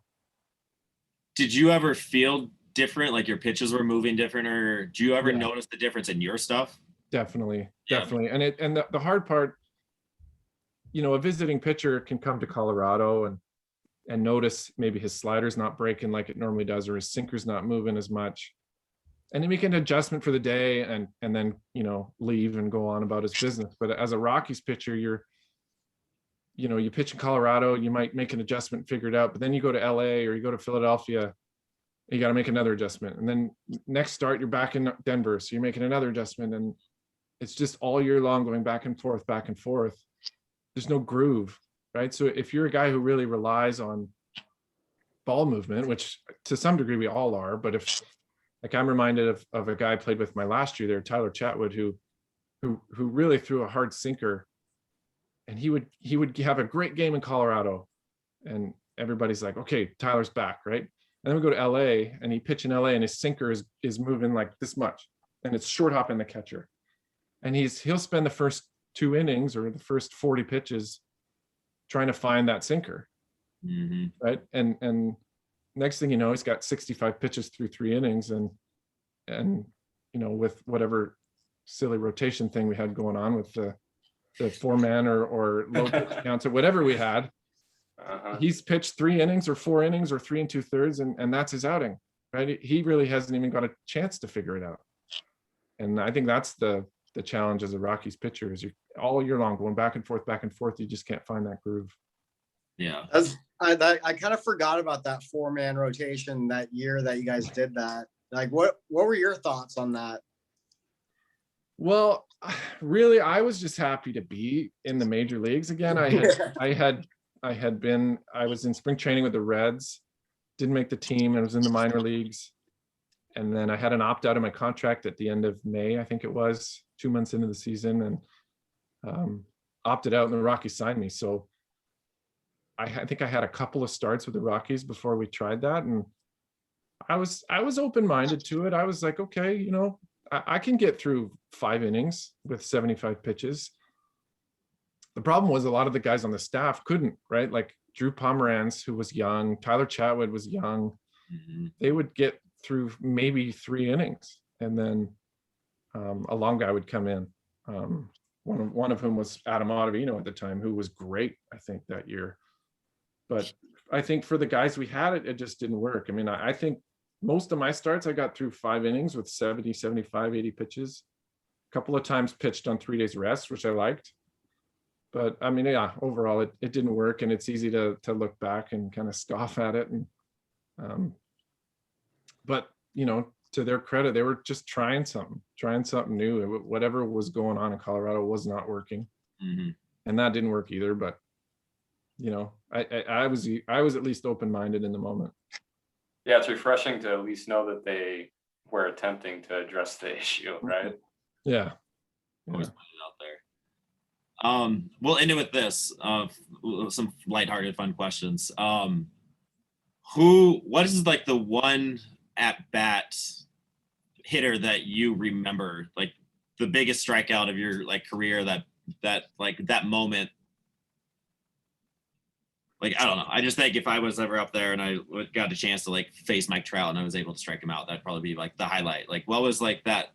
Did you ever feel different, like your pitches were moving different, or do you ever notice the difference in your stuff? Definitely. And the hard part, a visiting pitcher can come to Colorado and notice maybe his slider's not breaking like it normally does, or his sinker's not moving as much, and then make an adjustment for the day and then leave and go on about his business. But as a Rockies pitcher, you pitch in Colorado, you might make an adjustment, figure it out, but then you go to LA or you go to Philadelphia, you got to make another adjustment, and then next start you're back in Denver, so you're making another adjustment, and it's just all year long going back and forth. There's no groove, right? So if you're a guy who really relies on ball movement, which to some degree we all are, but if, like, I'm reminded of a guy I played with my last year there, Tyler Chatwood, who really threw a hard sinker, and he would have a great game in Colorado, and everybody's like, okay, Tyler's back, right? And then we go to LA and he pitch in LA and his sinker is moving like this much, and it's short hopping the catcher, and he'll spend the first 2 innings or the first 40 pitches trying to find that sinker, right? And next thing you know, he's got 65 pitches through 3 innings, and with whatever silly rotation thing we had going on with the 4-man or low pitch counts or whatever we had, he's pitched 3 innings or 4 innings or 3 2/3, and that's his outing, right? He really hasn't even got a chance to figure it out. And I think that's the challenge as a Rockies pitcher, is you're all year long going back and forth. You just can't find that groove. Yeah. I kind of forgot about that 4-man rotation that year that you guys did that. Like, what were your thoughts on that? Well, really, I was just happy to be in the major leagues again. I was in spring training with the Reds, didn't make the team, and I was in the minor leagues. And then I had an opt out of my contract at the end of May, I think it was 2 months into the season, and opted out, and the Rockies signed me. So I think I had a couple of starts with the Rockies before we tried that. And I was open-minded to it. I was like, okay, I can get through 5 innings with 75 pitches. The problem was a lot of the guys on the staff couldn't, right? Like Drew Pomeranz, who was young, Tyler Chatwood was young. They would get through maybe 3 innings, and then a long guy would come in. One of whom was Adam Ottavino at the time, who was great, I think, that year. But I think for the guys we had, it just didn't work. I mean, I think most of my starts, I got through 5 innings with 70, 75, 80 pitches. A couple of times pitched on 3 days rest, which I liked. But I mean, yeah, overall, it didn't work, and it's easy to look back and kind of scoff at it. And but to their credit, they were just trying something new. Whatever was going on in Colorado was not working, and that didn't work either. But I was at least open-minded in the moment. Yeah, it's refreshing to at least know that they were attempting to address the issue, right? Yeah. Always put it out there. We'll end it with this, some lighthearted, fun questions. What is like the one at-bat hitter that you remember, like the biggest strikeout of your career that that moment. Like, I don't know. I just think if I was ever up there and I got a chance to like face Mike Trout and I was able to strike him out, that'd probably be like the highlight. Like, what was like that?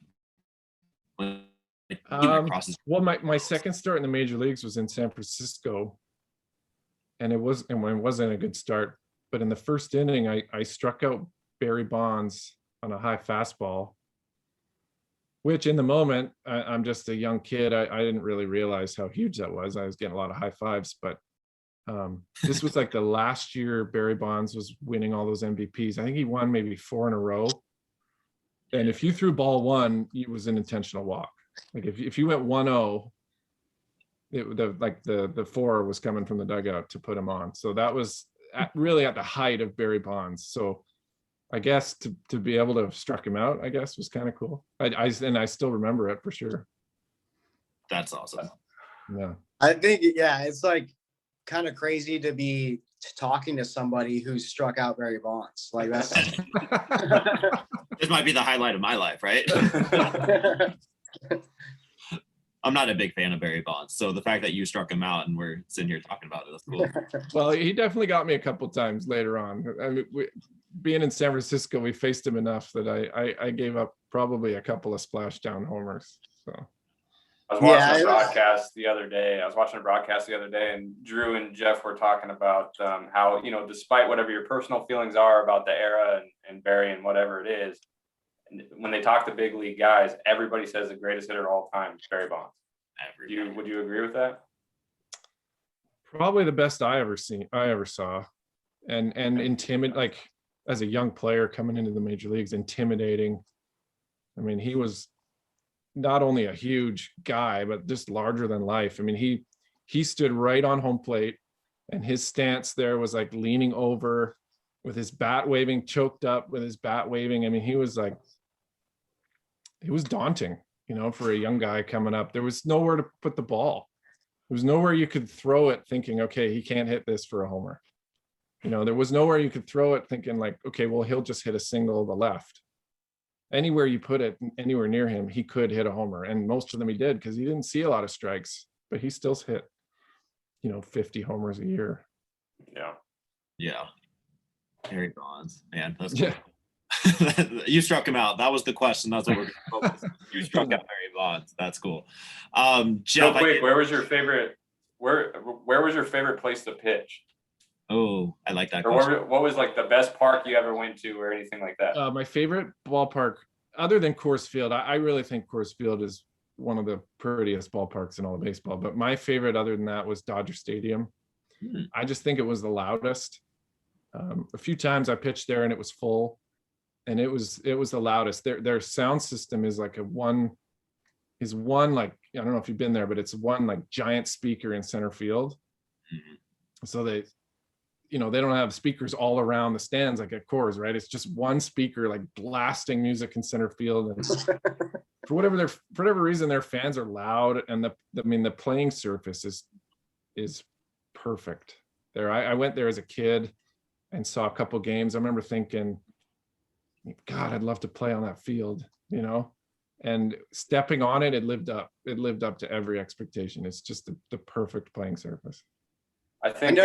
When he went across his- Well, my second start in the major leagues was in San Francisco, and it wasn't a good start. But in the first inning, I struck out Barry Bonds on a high fastball, which in the moment, I'm just a young kid. I didn't really realize how huge that was. I was getting a lot of high fives, but this was like the last year Barry Bonds was winning all those MVPs. I think he won maybe 4 in a row. And if you threw ball 1, it was an intentional walk. Like if you went 1-0, the 4 was coming from the dugout to put him on. So that was really at the height of Barry Bonds. So I guess to be able to have struck him out, I guess was kind of cool. I still remember it for sure. That's awesome. Yeah. I think, yeah, it's like kind of crazy to be talking to somebody who struck out Barry Bonds. Like that's This might be the highlight of my life, right? I'm not a big fan of Barry Bonds, so the fact that you struck him out and we're sitting here talking about it, that's cool. Well, he definitely got me a couple times later on. I mean, being in San Francisco, we faced him enough that I gave up probably a couple of splashdown homers. So I was watching a broadcast the other day, and Drew and Jeff were talking about how, you know, despite whatever your personal feelings are about the era and Barry and whatever it is, when they talk to big league guys, everybody says the greatest hitter of all time is Barry Bonds. Would you agree with that? probably the best I ever saw, and like as a young player coming into the major leagues, intimidating. I mean, he was not only a huge guy, but just larger than life. I mean, he stood right on home plate, and his stance there was like leaning over with his bat waving, choked up with his bat waving. I mean, he was daunting, you know, for a young guy coming up. There was nowhere to put the ball. There was nowhere you could throw it thinking, okay, he can't hit this for a homer. You know, there was nowhere you could throw it thinking like, okay, well, he'll just hit a single to the left. Anywhere you put it, anywhere near him, he could hit a homer. And most of them he did, because he didn't see a lot of strikes, but he still hit, 50 homers a year. Yeah. Barry Bonds, man. That's cool. Yeah. You struck him out. That was the question. That's what we're going to focus on. You struck out Barry Bonds. That's cool. Jeff, real quick, where was your favorite place to pitch? Oh, I like that. Or what was like the best park you ever went to, or anything like that? My favorite ballpark, other than Coors Field, I really think Coors Field is one of the prettiest ballparks in all of baseball. But my favorite, other than that, was Dodger Stadium. I just think it was the loudest. A few times I pitched there and it was full, and it was the loudest. Their sound system is like one like, I don't know if you've been there, but it's one like giant speaker in center field. So they don't have speakers all around the stands like at Coors, right? It's just one speaker like blasting music in center field, and for whatever reason, their fans are loud, and the playing surface is perfect there. I went there as a kid and saw a couple games. I remember thinking, God, I'd love to play on that field, and stepping on it, it lived up to every expectation. It's just the perfect playing surface. I think.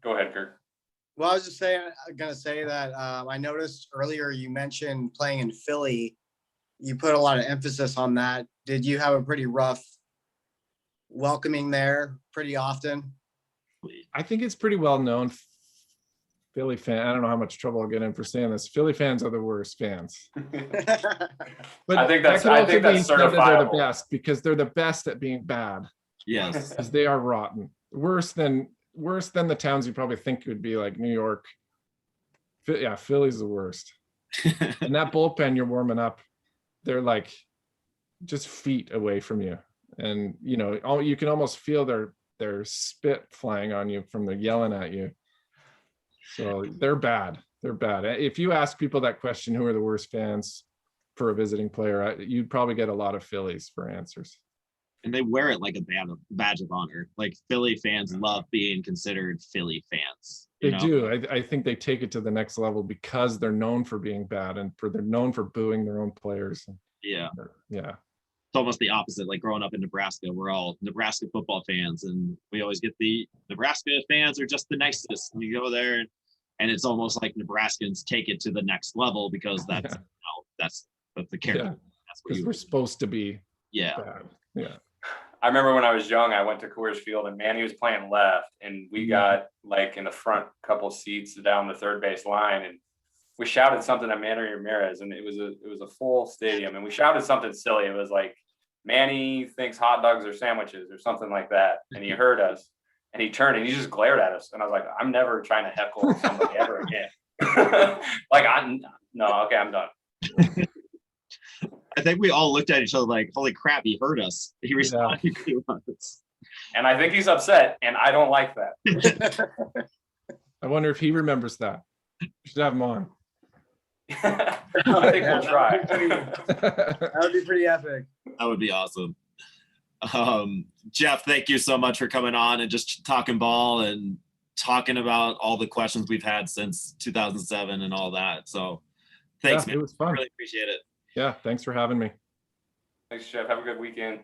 Go ahead, Kirk. Well, I was just gonna say that I noticed earlier you mentioned playing in Philly. You put a lot of emphasis on that. Did you have a pretty rough welcoming there pretty often? I think it's pretty well known. Philly fan, I don't know how much trouble I'll get in for saying this. Philly fans are the worst fans. But I think that's they're the certifiable. best, because they're the best at being bad. Yes. Because they are rotten. Worse than the towns you probably think would be, like New York. Yeah, Philly's the worst. And that bullpen you're warming up, they're like just feet away from you. And you can almost feel their spit flying on you from the yelling at you. So they're bad. They're bad. If you ask people that question, who are the worst fans for a visiting player, you'd probably get a lot of Phillies for answers. And they wear it like a badge of honor. Like, Philly fans love being considered Philly fans. They do. I think they take it to the next level because they're known for being bad, and they're known for booing their own players. Yeah. Yeah. almost the opposite. Like growing up in Nebraska, we're all Nebraska football fans, and we always get the Nebraska fans are just the nicest. You go there, and it's almost like Nebraskans take it to the next level because that's that's the character. Yeah, That's what because you. we're supposed to be Yeah. bad. Yeah. I remember when I was young, I went to Coors Field and Manny was playing left, and we got like in the front couple seats down the third base line, and we shouted something at Manny Ramirez, and it was a full stadium, and we shouted something silly. It was like, Manny thinks hot dogs are sandwiches or something like that, and he heard us, and he turned and he just glared at us, and I was like, I'm never trying to heckle somebody ever again. Like okay, I'm done. I think we all looked at each other like, holy crap, he heard us. He responded to us. And I think he's upset, and I don't like that. I wonder if he remembers that. We should have him on. I think we'll try. That would be pretty epic. That would be awesome. Jeff, thank you so much for coming on and just talking ball and talking about all the questions we've had since 2007 and all that. So thanks, Yeah, man. it was fun. Really appreciate it. Yeah, thanks for having me. Thanks, Jeff. Have a good weekend.